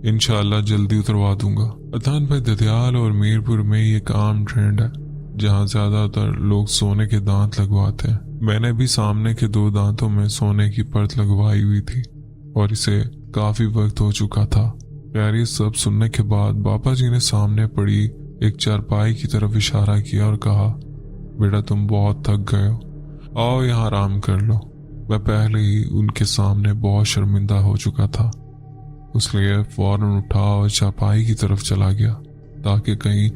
इंशाल्लाह जल्दी उतरवा दूंगा। अदनान भाई, ददियाल और मीरपुर में ये एक आम ट्रेंड है जहाँ ज्यादातर लोग सोने के दांत लगवाते हैं। मैंने भी सामने के 2 दांतों में सोने की परत लगवाई हुई थी और इसे काफी वक्त हो चुका था। यार ये सब सुनने के बाद बाबा जी ने सामने पड़ी एक चारपाई की तरफ इशारा किया और कहा, बेटा तुम बहुत थक गए हो, आओ यहाँ आराम कर लो। मैं पहले ही उनके सामने बहुत शर्मिंदा हो चुका था, इसलिए फौरन उठा और चारपाई की तरफ चला गया ताकि कहीं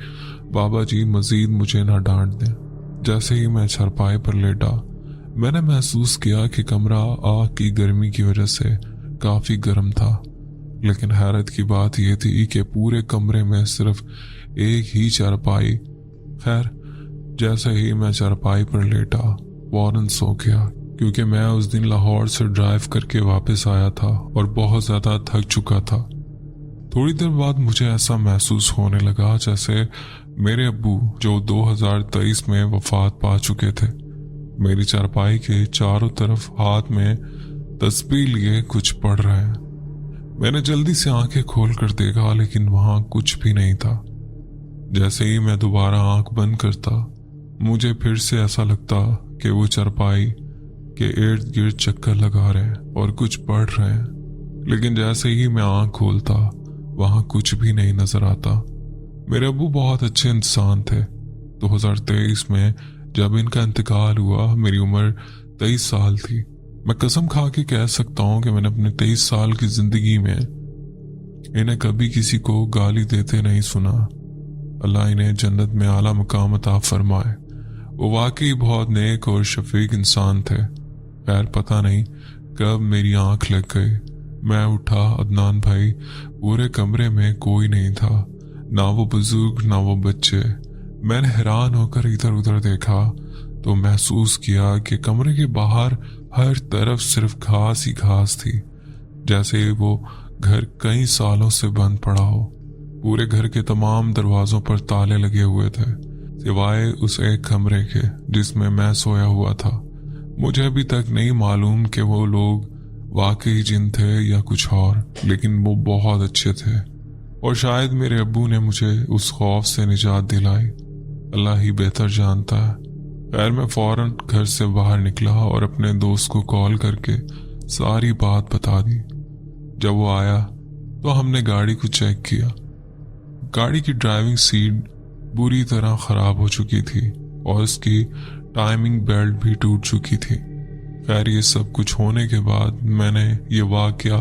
बाबा जी मजीद मुझे ना डांट दें। जैसे ही मैं चारपाई पर लेटा, मैंने महसूस किया कि कमरा आग की गर्मी की वजह से काफी गर्म था, लेकिन हैरत की बात यह थी कि पूरे कमरे में सिर्फ एक ही चारपाई। खैर, जैसे ही मैं चारपाई पर लेटा फौरन सो गया, क्योंकि मैं उस दिन लाहौर से ड्राइव करके वापस आया था और बहुत ज्यादा थक चुका था। थोड़ी देर बाद मुझे ऐसा महसूस होने लगा जैसे मेरे अब्बू, जो 2023 में वफात पा चुके थे, मेरी चारपाई के चारों तरफ हाथ में तस्बीह लिए कुछ पढ़ रहे हैं। मैंने जल्दी से आंखें खोल कर देखा, लेकिन वहां कुछ भी नहीं था। जैसे ही मैं दोबारा आंख बंद करता, मुझे फिर से ऐसा लगता कि वो चारपाई के इर्द गिर्द चक्कर लगा रहे हैं और कुछ पढ़ रहे हैं। लेकिन जैसे ही मैं आंख खोलता, वहां कुछ भी नहीं नजर आता। मेरे अब्बू बहुत अच्छे इंसान थे। 2023 में जब इनका इंतकाल हुआ, मेरी उम्र 23 साल थी। मैं कसम खा के कह सकता हूँ कि मैंने अपने 23 साल की जिंदगी में इन्हें कभी किसी को गाली देते नहीं सुना। अल्लाह इन्हें जन्नत में आला मुकाम अता फरमाए। वो वाकई बहुत नेक और शफीक इंसान थे। खैर, पता नहीं कब मेरी आंख लग गई। मैं उठा, अदनान भाई, पूरे कमरे में कोई नहीं था, ना वो बुजुर्ग ना वो बच्चे। मैंने हैरान होकर इधर उधर देखा तो महसूस किया कि कमरे के बाहर हर तरफ सिर्फ घास ही घास थी, जैसे वो घर कई सालों से बंद पड़ा हो। पूरे घर के तमाम दरवाजों पर ताले लगे हुए थे, सिवाय उस एक कमरे के जिसमें मैं सोया हुआ था। मुझे अभी तक नहीं मालूम कि वो लोग वाकई जिन थे या कुछ और, लेकिन वो बहुत अच्छे थे और शायद मेरे अब्बू ने मुझे उस खौफ से निजात दिलाई। अल्लाह ही बेहतर जानता है। खैर, मैं फौरन घर से बाहर निकला और अपने दोस्त को कॉल करके सारी बात बता दी। जब वो आया तो हमने गाड़ी को चेक किया। गाड़ी की ड्राइविंग सीट बुरी तरह खराब हो चुकी थी और उसकी टाइमिंग बेल्ट भी टूट चुकी थी। खैर, ये सब कुछ होने के बाद मैंने ये वाकया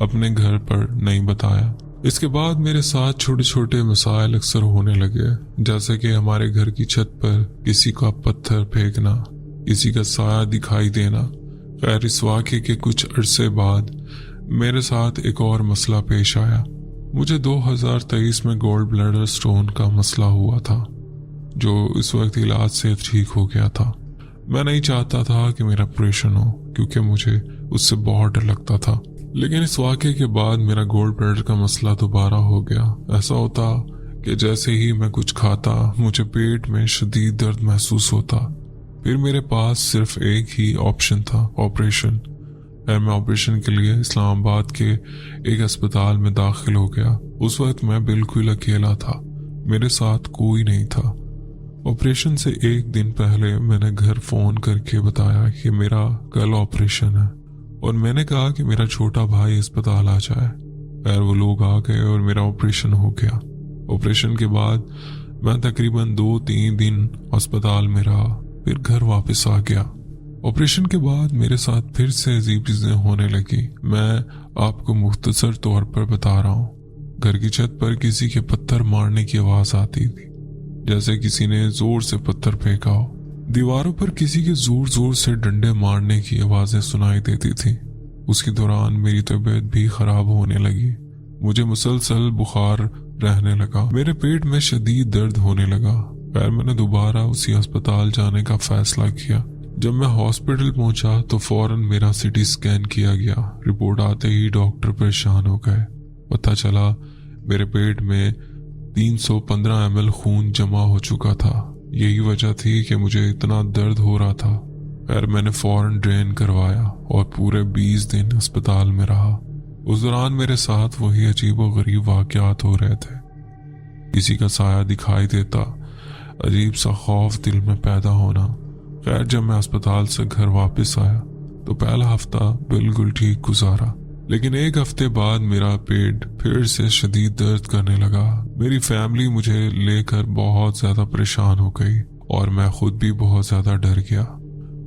अपने घर पर नहीं बताया। इसके बाद मेरे साथ छोटे छोटे मसाइल अक्सर होने लगे, जैसे कि हमारे घर की छत पर किसी का पत्थर फेंकना, किसी का साया दिखाई देना। खैर, इस वाकये के कुछ अरसे बाद मेरे साथ एक और मसला पेश आया। मुझे 2023 में गोल्ड ब्लैडर स्टोन का मसला हुआ था, जो इस वक्त इलाज से ठीक हो गया था। मैं नहीं चाहता था कि मेरा ऑपरेशन हो, क्योंकि मुझे उससे बहुत डर लगता था। लेकिन इस वाकये के बाद मेरा गोल्ड ब्लैडर का मसला दोबारा हो गया। ऐसा होता कि जैसे ही मैं कुछ खाता, मुझे पेट में शदीद दर्द महसूस होता। फिर मेरे पास सिर्फ एक ही ऑप्शन था, ऑपरेशन। मैं ऑपरेशन के लिए इस्लामाबाद के एक अस्पताल में दाखिल हो गया। उस वक्त मैं बिल्कुल अकेला था, मेरे साथ कोई नहीं था। ऑपरेशन से एक दिन पहले मैंने घर फोन करके बताया कि मेरा कल ऑपरेशन है और मैंने कहा कि मेरा छोटा भाई अस्पताल आ जाए। खैर, वो लोग आ गए और मेरा ऑपरेशन हो गया। ऑपरेशन के बाद मैं तकरीबन 2-3 दिन अस्पताल में रहा, फिर घर वापस आ गया। ऑपरेशन के बाद मेरे साथ फिर से अजीब चीजें होने लगी। मैं आपको मुख्तसर तौर पर बता रहा हूँ। घर की छत पर किसी के पत्थर मारने की आवाज आती थी, जैसे किसी ने जोर से पत्थर फेंका हो। दीवारों पर किसी के जोर जोर से डंडे मारने की आवाजें सुनाई देती थी। उसके दौरान मेरी तबीयत भी खराब होने लगी। मुझे मुसलसल बुखार रहने लगा, मेरे पेट में शदीद दर्द होने लगा। फिर मैंने दोबारा उसी अस्पताल जाने का फैसला किया। जब मैं हॉस्पिटल पहुंचा तो फौरन मेरा सीटी स्कैन किया गया। रिपोर्ट आते ही डॉक्टर परेशान हो गए। पता चला मेरे पेट में 315 ml खून जमा हो चुका था। यही वजह थी कि मुझे इतना दर्द हो रहा था। खैर, मैंने फौरन ड्रेन करवाया और पूरे 20 दिन अस्पताल में रहा। उस दौरान मेरे साथ वही अजीब व गरीब वाक़यात हो रहे थे। किसी का साया दिखाई देता, अजीब सा खौफ दिल में पैदा होना। खैर, जब मैं अस्पताल से घर वापस आया तो पहला हफ्ता बिल्कुल ठीक गुजारा, लेकिन एक हफ्ते बाद मेरा पेट फिर से शदीद दर्द करने लगा। मेरी फैमिली मुझे लेकर बहुत ज्यादा परेशान हो गई और मैं खुद भी बहुत ज्यादा डर गया।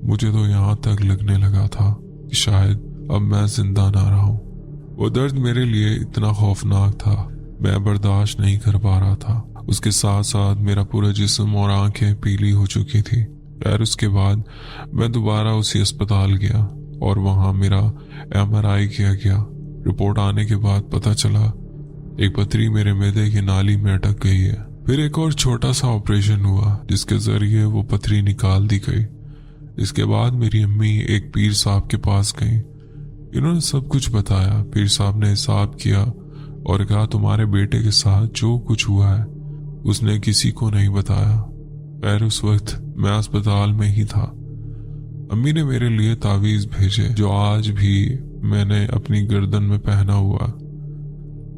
मुझे तो यहाँ तक लगने लगा था कि शायद अब मैं जिंदा ना रहूं। वो दर्द मेरे लिए इतना खौफनाक था, मैं बर्दाश्त नहीं कर पा रहा था। उसके साथ साथ मेरा पूरा जिस्म और आंखें पीली हो चुकी थी। खैर, उसके बाद मैं दोबारा उसी अस्पताल गया और वहां मेरा MRI किया गया। रिपोर्ट आने के बाद पता चला एक पथरी मेरे मैदे की नाली में अटक गई है। फिर एक और छोटा सा ऑपरेशन हुआ जिसके जरिए वो पथरी निकाल दी गई। इसके बाद मेरी अम्मी एक पीर साहब के पास गई। इन्होंने सब कुछ बताया। पीर साहब ने हिसाब किया और कहा, तुम्हारे बेटे के साथ जो कुछ हुआ है उसने किसी को नहीं बताया। खैर, उस वक्त मैं अस्पताल में ही था। अम्मी ने मेरे लिए तावीज भेजे जो आज भी मैंने अपनी गर्दन में पहना हुआ।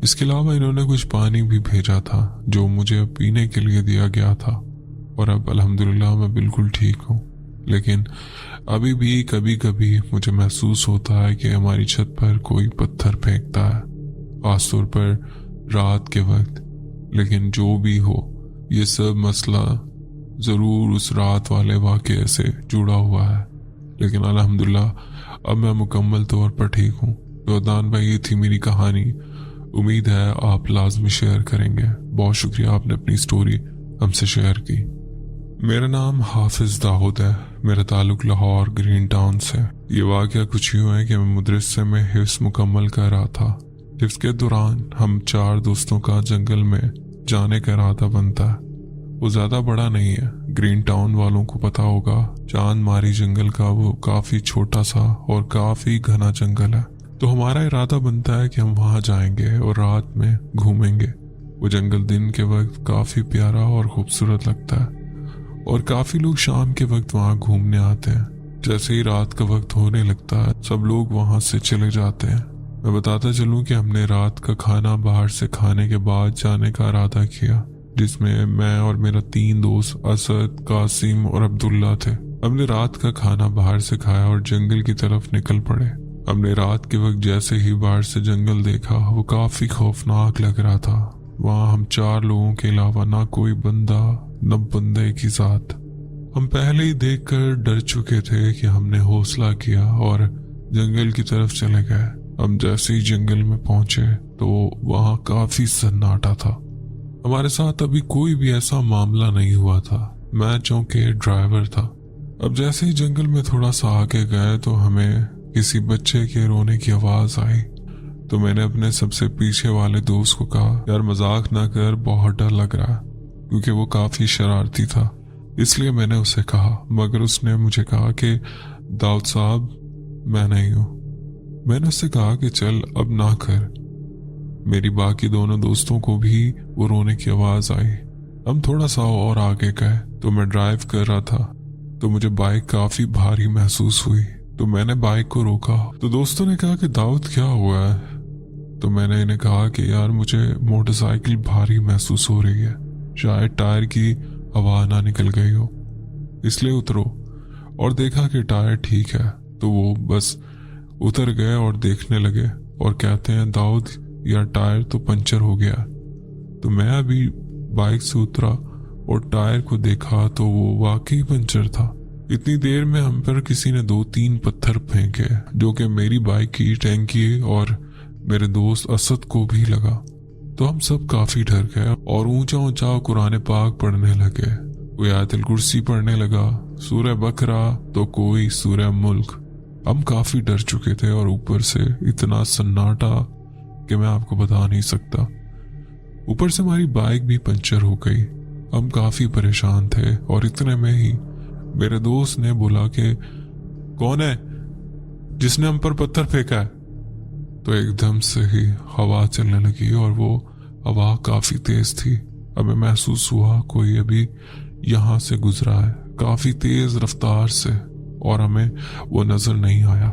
इसके अलावा इन्होंने कुछ पानी भी भेजा था जो मुझे पीने के लिए दिया गया था और अब अल्हम्दुलिल्लाह मैं बिल्कुल ठीक हूँ। लेकिन अभी भी कभी कभी मुझे महसूस होता है कि हमारी छत पर कोई पत्थर फेंकता है, खासतौर पर रात के वक्त। लेकिन जो भी हो, ये सब मसला जरूर उस रात वाले वाक़ये से जुड़ा हुआ है। लेकिन अल्हम्दुलिल्लाह अब मैं मुकम्मल तौर पर ठीक हूँ। तो अदनान भाई, ये थी मेरी कहानी। उम्मीद है आप लाजमी शेयर करेंगे। बहुत शुक्रिया, आपने अपनी स्टोरी हमसे शेयर की। मेरा नाम हाफिज दाऊद है। मेरा ताल्लुक लाहौर ग्रीन टाउन से। ये वाक़या कुछ यूँ है कि मैं मदरसे में हिफ्ज़ मुकम्मल कर रहा था। हिफ्ज़ के दौरान हम 4 दोस्तों का जंगल में जाने का इरादा बनता है। वो ज़्यादा बड़ा नहीं है, ग्रीन टाउन वालों को पता होगा। चांद मारी जंगल का वो काफ़ी छोटा सा और काफ़ी घना जंगल है। तो हमारा इरादा बनता है कि हम वहाँ जाएंगे और रात में घूमेंगे। वो जंगल दिन के वक्त काफ़ी प्यारा और खूबसूरत लगता है और काफ़ी लोग शाम के वक्त वहाँ घूमने आते हैं। जैसे ही रात का वक्त होने लगता है सब लोग वहाँ से चले जाते हैं। मैं बताता चलूँ कि हमने रात का खाना बाहर से खाने के बाद जाने का इरादा किया, जिसमें मैं और मेरा 3 दोस्त असद, कासिम और अब्दुल्ला थे। हमने रात का खाना बाहर से खाया और जंगल की तरफ निकल पड़े। हमने रात के वक्त जैसे ही बाहर से जंगल देखा वो काफी खौफनाक लग रहा था। वहाँ हम 4 लोगों के अलावा ना कोई बंदा न बंदे की जात। हम पहले ही देखकर डर चुके थे कि हमने हौसला किया और जंगल की तरफ चले गए। हम जैसे ही जंगल में पहुंचे तो वहाँ काफी सन्नाटा था। हमारे साथ अभी कोई भी ऐसा मामला नहीं हुआ था। मैं चूंकि ड्राइवर था। अब जैसे ही जंगल में थोड़ा सा आगे गए तो हमें किसी बच्चे के रोने की आवाज आई। तो मैंने अपने सबसे पीछे वाले दोस्त को कहा, यार मजाक ना कर, बहुत डर लग रहा है, क्योंकि वो काफी शरारती था। इसलिए मैंने उसे कहा, मगर उसने मुझे कहा कि दाऊद साहब मैं नहीं हूँ। मैंने उससे कहा कि चल अब ना कर। मेरी बाकी दोनों दोस्तों को भी वो रोने की आवाज आई। हम थोड़ा सा और आगे गए तो मैं ड्राइव कर रहा था तो मुझे बाइक काफी भारी महसूस हुई। तो मैंने बाइक को रोका तो दोस्तों ने कहा कि दाऊद क्या हुआ है। तो मैंने इन्हें कहा कि यार मुझे मोटरसाइकिल भारी महसूस हो रही है, शायद टायर की हवा ना निकल गई हो, इसलिए उतरो। और देखा कि टायर ठीक है तो वो बस उतर गए और देखने लगे और कहते हैं, दाऊद यार टायर तो पंचर हो गया। तो मैं अभी बाइक से उतरा और टायर को देखा तो वो वाकई पंचर था। इतनी देर में हम पर किसी ने 2-3 पत्थर फेंके जो कि मेरी बाइक की टैंकी और मेरे दोस्त असद को भी लगा। तो हम सब काफी डर गए और ऊंचा ऊंचा कुरान पाक पढ़ने लगे। कोई आयतुल कुर्सी पढ़ने लगा, सूरह बकरा तो कोई सूरह मुल्क। हम काफी डर चुके थे और ऊपर से इतना सन्नाटा कि मैं आपको बता नहीं सकता। ऊपर से हमारी बाइक भी पंचर हो गई। हम काफी परेशान थे और इतने में ही मेरे दोस्त ने बोला कि कौन है जिसने हम पर पत्थर फेंका है। तो एकदम से ही हवा चलने लगी और वो हवा काफी तेज थी। हमें महसूस हुआ कोई अभी यहाँ से गुजरा है काफी तेज रफ्तार से, और हमें वो नजर नहीं आया,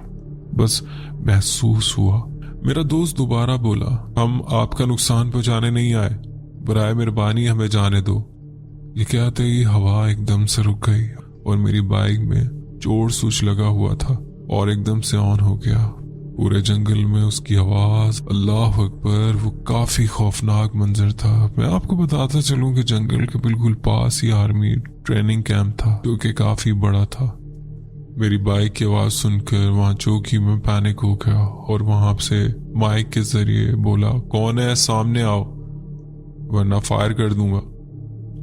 बस महसूस हुआ। मेरा दोस्त दोबारा बोला, हम आपका नुकसान पहुंचाने नहीं आए, बराए मेहरबानी हमें जाने दो। ये कहते ही हवा एकदम से रुक गई और मेरी बाइक में जोर स्विच लगा हुआ था और एकदम से ऑन हो गया। पूरे जंगल में उसकी आवाज, अल्लाह अकबर। वो काफी खौफनाक मंजर था। मैं आपको बताता चलूं कि जंगल के बिल्कुल पास ही आर्मी ट्रेनिंग कैंप था जो कि काफी बड़ा था। मेरी बाइक की आवाज सुनकर वहां चौकी में पैनिक हो गया और वहां से माइक के जरिए बोला, कौन है, सामने आओ वरना फायर कर दूंगा।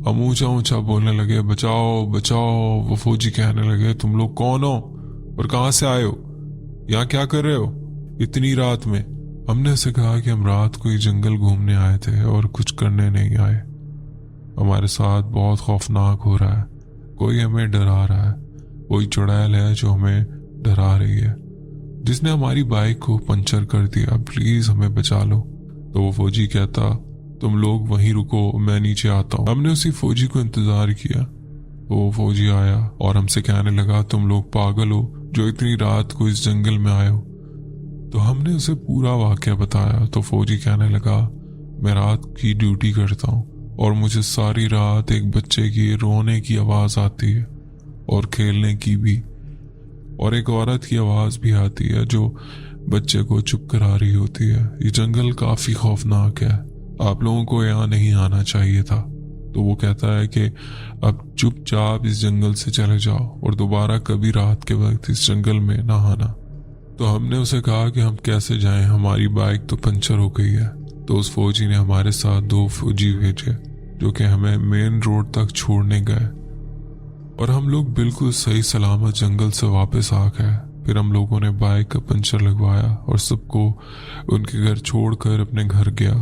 हम ऊंचा ऊंचा बोलने लगे, बचाओ बचाओ। वो फौजी कहने लगे, तुम लोग कौन हो और कहां से आए हो, यहाँ क्या कर रहे हो इतनी रात में? हमने उसे कहा कि हम रात को ही जंगल घूमने आए थे और कुछ करने नहीं आए। हमारे साथ बहुत खौफनाक हो रहा है, कोई हमें डरा रहा है, कोई चुड़ैल है जो हमें डरा रही है, जिसने हमारी बाइक को पंचर कर दिया, प्लीज हमें बचा लो। तो वो फौजी कहता, तुम लोग वहीं रुको, मैं नीचे आता हूँ। हमने उसी फौजी को इंतजार किया। वो फौजी आया और हमसे कहने लगा, तुम लोग पागल हो जो इतनी रात को इस जंगल में आए हो। तो हमने उसे पूरा वाकया बताया। तो फौजी कहने लगा, मैं रात की ड्यूटी करता हूँ और मुझे सारी रात एक बच्चे की रोने की आवाज आती है और खेलने की भी, और एक औरत की आवाज भी आती है जो बच्चे को चुप करा रही होती है। ये जंगल काफी खौफनाक है, आप लोगों को यहाँ नहीं आना चाहिए था। तो वो कहता है कि अब चुपचाप इस जंगल से चले जाओ और दोबारा कभी रात के वक्त इस जंगल में ना आना। तो हमने उसे कहा कि हम कैसे जाएं, हमारी बाइक तो पंचर हो गई है। तो उस फौजी ने हमारे साथ 2 फौजी भेजे जो कि हमें मेन रोड तक छोड़ने गए और हम लोग बिल्कुल सही सलामत जंगल से वापस आ गए। फिर हम लोगों ने बाइक का पंचर लगवाया और सबको उनके घर छोड़कर अपने घर गया।